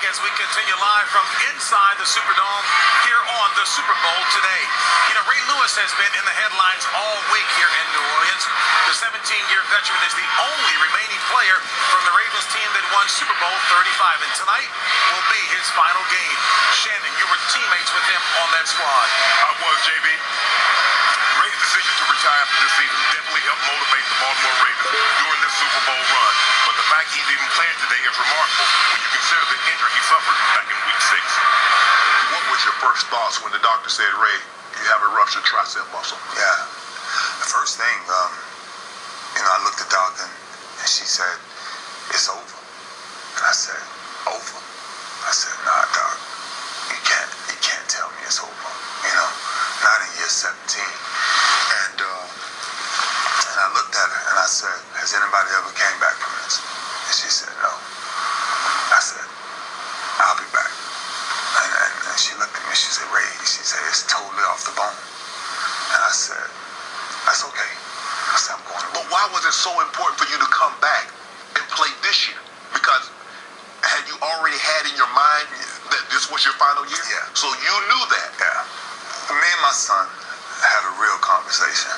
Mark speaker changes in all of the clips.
Speaker 1: as we continue live from inside the Superdome here on the Super Bowl today. You know, Ray Lewis has been in the headlines all week here in New Orleans. The 17-year veteran is the only remaining player from the Ravens team that won Super Bowl 35, and tonight will be his final game. Shannon, you were teammates with him on that squad.
Speaker 2: I was, JB. Ray's decision to retire after this season definitely helped motivate the Baltimore Ravens during this Super Bowl run. But the fact he's even playing today is remarkable when you consider the injury he suffered back in Week 6.
Speaker 3: What was your first thoughts when the doctor said, Ray, you have a ruptured tricep muscle?
Speaker 4: Yeah. The first thing, I looked at Doc and she said, it's over. And I said, over? I said, nah, Doc, you can't tell me it's over, not in year 17. And I looked at her and I said, has anybody ever came back from this? And she said, no. I said, I'll be back. And she looked at me, she said, Ray, she said, it's totally off the bone. And I said, that's okay. I said, I'm going to.
Speaker 3: But why was it so important for you to come back and play this year? Because had you already had in your mind that this was your final year?
Speaker 4: Yeah.
Speaker 3: So you knew that?
Speaker 4: Yeah. Me and my son had a real conversation.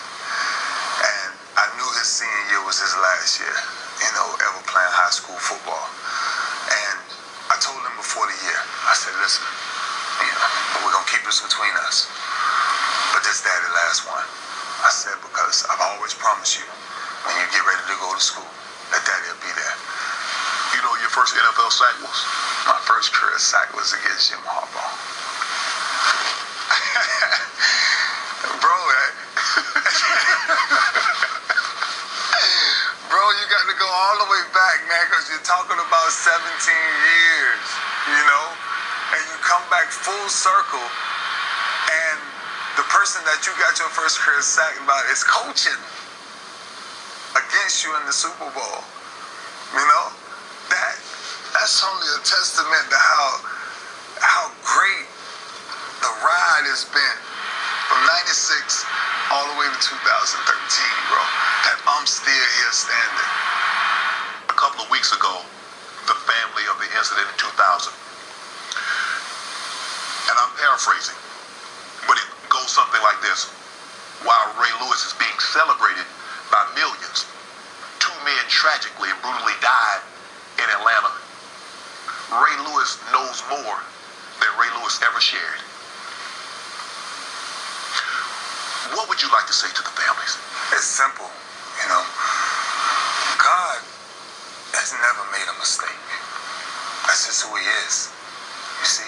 Speaker 4: And I knew his senior year was his last year, ever playing high school football. And I told him before the year, I said, listen, we're going to keep this between us. But this daddy last one. I said, because I've always promised you, when you get ready to go to school, that daddy will be there.
Speaker 3: You know your first NFL sack was?
Speaker 4: My first career sack was against Jim Harbaugh. Bro, bro, you got to go all the way back, man, because you're talking about 17 years, and you come back full circle, and the person that you got your first career sack about is coaching against you in the Super Bowl. That's only a testament to how great the ride has been from 96 all the way to 2013, bro. That I'm still here standing.
Speaker 3: A couple of weeks ago, the family of the incident in 2000, and I'm paraphrasing, but it goes something like this. While Ray Lewis is being celebrated by millions, 2 men tragically and brutally died in Atlanta. Ray Lewis knows more than Ray Lewis ever shared. What would you like to say to the families?
Speaker 4: It's simple, God has never made a mistake. That's just who he is, you see?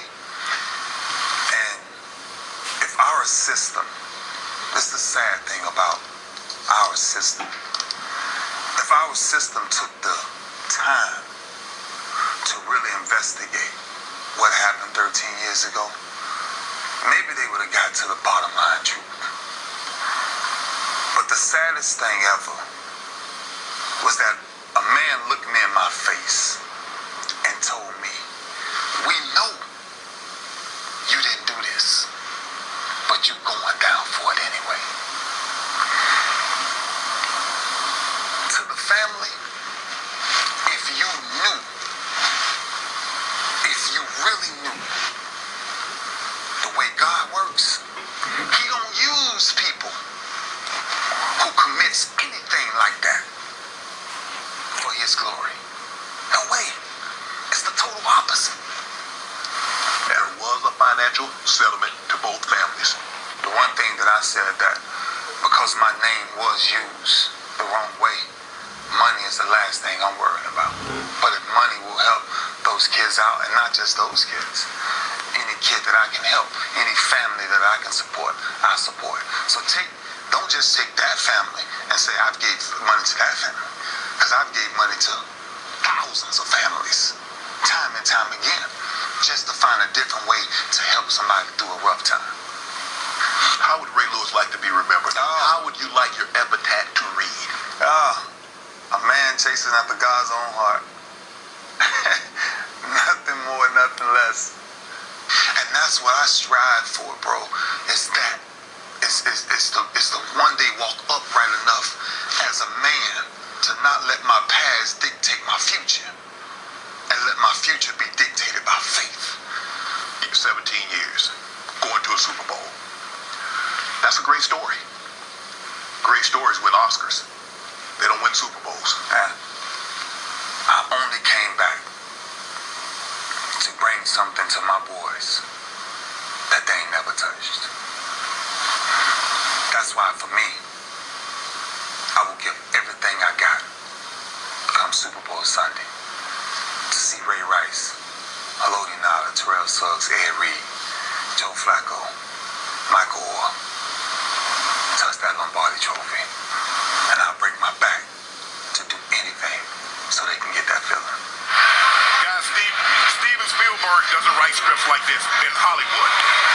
Speaker 4: And if our system, this is the sad thing about our system, if our system took the time to really investigate what happened 13 years ago, maybe they would have got to the bottom line truth. But the saddest thing ever was that a man looked me in my face and told me, we know you didn't do this, but you're going down for it anyway. To the family, if you really knew the way God works, he don't use people who commits anything like that for his glory. No way. It's the total opposite.
Speaker 3: There was a financial settlement to both families.
Speaker 4: The one thing that I said that because my name was used the wrong way, money is the last thing I'm worried about. But if money will help those kids out, and not just those kids, any kid that I can help, any family that I can support, I support. So don't just take that family and say, I've gave money to that family. Because I've gave money to thousands of families, time and time again, just to find a different way to help somebody through a rough time.
Speaker 3: How would Ray Lewis like to be remembered? How would you like your epitaph to read?
Speaker 4: A man chasing after God's own heart. Nothing more, nothing less. And that's what I strive for, bro. It's the one day walk upright enough as a man to not let my past dictate my future, and let my future be dictated by faith.
Speaker 3: 17 years, going to a Super Bowl. That's a great story. Great stories win Oscars. They don't win Super Bowls.
Speaker 4: And I only came back to bring something to my boys that they ain't never touched. That's why for me, I will give everything I got come Super Bowl Sunday to see Ray Rice, Haloti Ngata, Terrell Suggs, Ed Reed, Joe Flacco, Michael Orr touch that Lombardi trophy. And I'll break my back to do anything so they can get that feeling.
Speaker 2: Guys, Steven Spielberg doesn't write scripts like this in Hollywood.